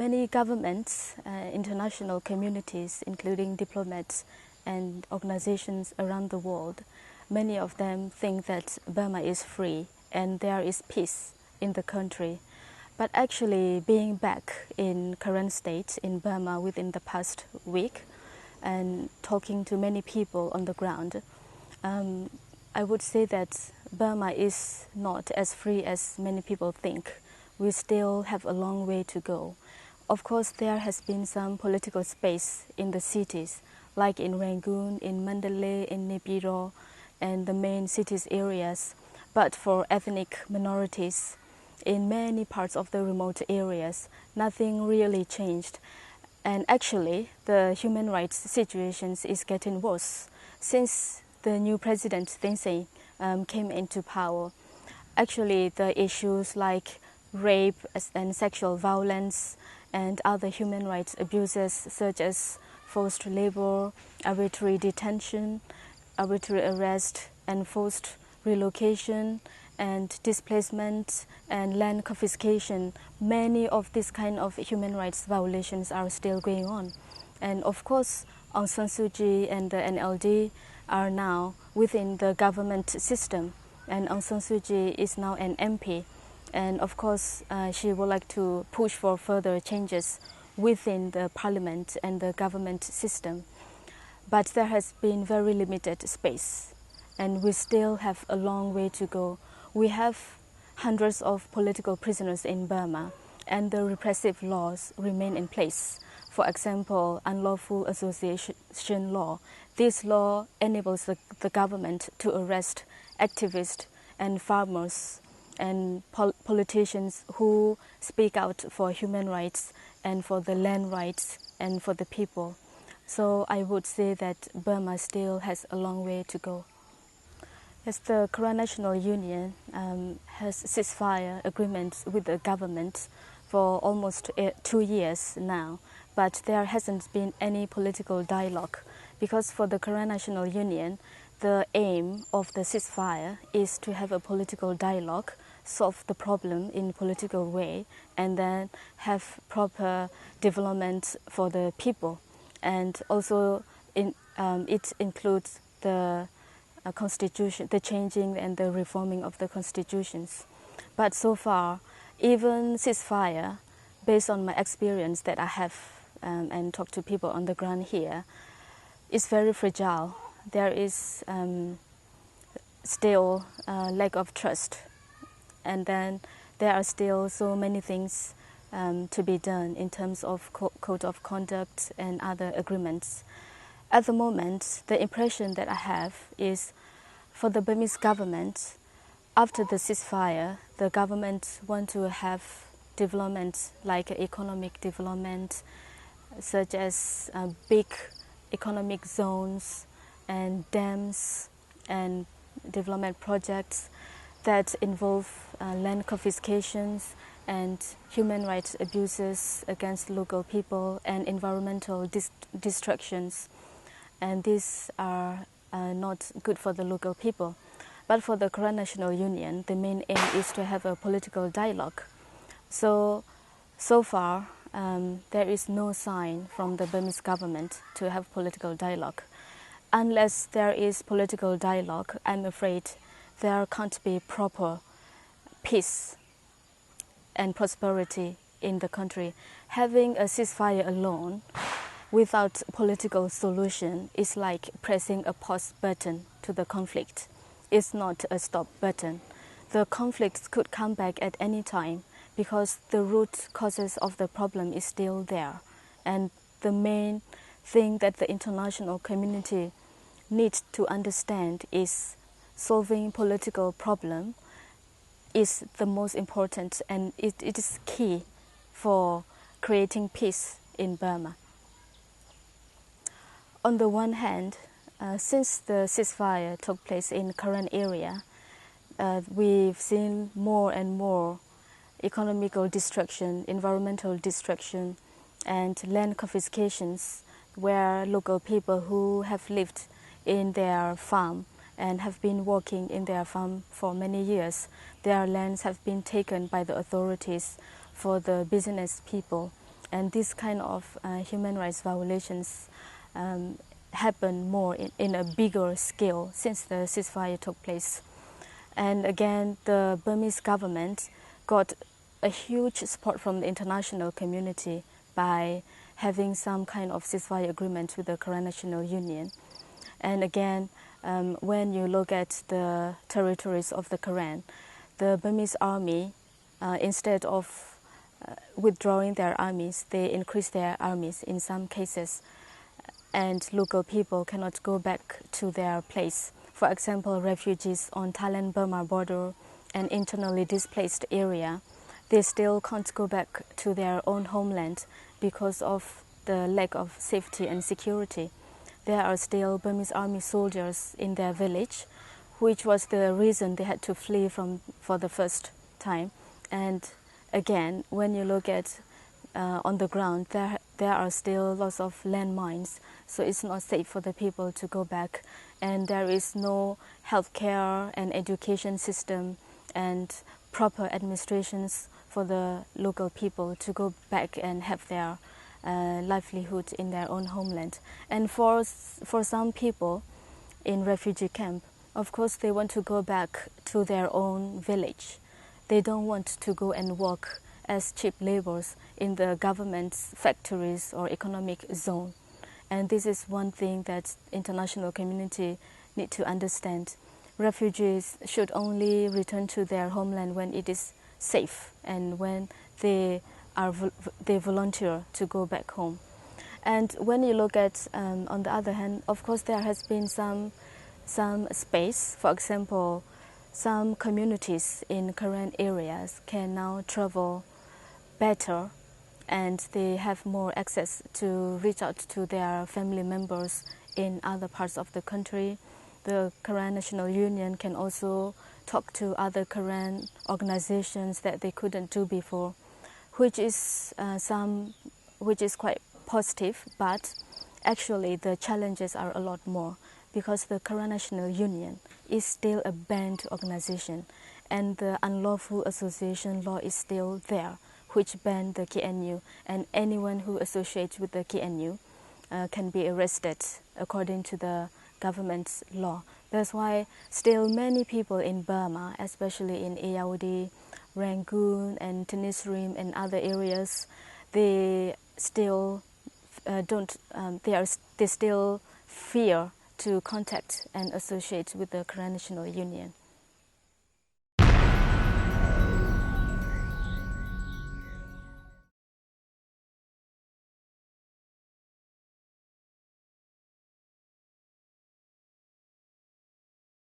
Many governments, international communities, including diplomats and organizations around the world, many of them think that Burma is free and there is peace in the country. But actually, being back in current state in Burma within the past week and talking to many people on the ground, I would say that Burma is not as free as many people think. We still have a long way to go. Of course, there has been some political space in the cities, like in Rangoon, in Mandalay, in Naypyidaw, and the main cities areas. But for ethnic minorities, in many parts of the remote areas, nothing really changed. And actually, the human rights situation is getting worse since the new president, Thein Sein, came into power. Actually, the issues like rape and sexual violence and other human rights abuses such as forced labor, arbitrary detention, arbitrary arrest, and forced relocation and displacement and land confiscation, many of these kind of human rights violations are still going on. And of course, Aung San Suu Kyi and the NLD are now within the government system, and Aung San Suu Kyi is now an MP. And of course, she would like to push for further changes within the parliament and the government system. But there has been very limited space, and we still have a long way to go. We have hundreds of political prisoners in Burma, and the repressive laws remain in place. For example, unlawful association law. This law enables the government to arrest activists and farmers and politicians who speak out for human rights and for the land rights and for the people. So I would say that Burma still has a long way to go. Yes, the Karen National Union has ceasefire agreements with the government for almost 2 years now, but there hasn't been any political dialogue because for the Karen National Union, the aim of the ceasefire is to have a political dialogue, solve the problem in a political way, and then have proper development for the people. And also it includes the constitution, the changing and the reforming of the constitutions. But so far, even ceasefire, based on my experience that I have and talk to people on the ground here, is very fragile. There is still lack of trust, and then there are still so many things to be done in terms of code of conduct and other agreements. At the moment, the impression that I have is for the Burmese government, after the ceasefire, the government want to have development like economic development, such as big economic zones and dams and development projects that involve land confiscations and human rights abuses against local people and environmental destructions. And these are not good for the local people. But for the Karen National Union, the main aim is to have a political dialogue. So far, there is no sign from the Burmese government to have political dialogue. Unless there is political dialogue, I'm afraid there can't be proper peace and prosperity in the country. Having a ceasefire alone without political solution is like pressing a pause button to the conflict. It's not a stop button. The conflict could come back at any time because the root causes of the problem is still there. And the main thing that the international community needs to understand is solving political problem is the most important, and it is key for creating peace in Burma. On the one hand, since the ceasefire took place in Karen area, we've seen more and more economical destruction, environmental destruction, and land confiscations, where local people who have lived in their farm and have been working in their farm for many years, their lands have been taken by the authorities for the business people. And this kind of human rights violations happen more in a bigger scale since the ceasefire took place. And again, the Burmese government got a huge support from the international community by having some kind of ceasefire agreement with the Karen National Union. And again, when you look at the territories of the Karen, the Burmese army, instead of withdrawing their armies, they increase their armies in some cases, and local people cannot go back to their place. For example, refugees on Thailand-Burma border and internally displaced area, they still can't go back to their own homeland because of the lack of safety and security. There are still Burmese army soldiers in their village, which was the reason they had to flee for the first time. And again, when you look at on the ground, there are still lots of landmines, so it's not safe for the people to go back. And there is no healthcare and education system and proper administrations for the local people to go back and have their livelihood in their own homeland. And for some people in refugee camp, of course they want to go back to their own village. They don't want to go and work as cheap laborers in the government's factories or economic zone. And this is one thing that international community need to understand. Refugees should only return to their homeland when it is safe and when they volunteer to go back home. And when you look at, on the other hand, of course there has been some space. For example, some communities in Karen areas can now travel better, and they have more access to reach out to their family members in other parts of the country. The Karen National Union can also talk to other Karen organizations that they couldn't do before, which is quite positive, but actually the challenges are a lot more because the Karen National Union is still a banned organization and the unlawful association law is still there, which banned the KNU, and anyone who associates with the KNU can be arrested according to the government's law. That's why still many people in Burma, especially in Ayeyarwady, Rangoon and Tenasserim and other areas, they still they still fear to contact and associate with the Karen National Union.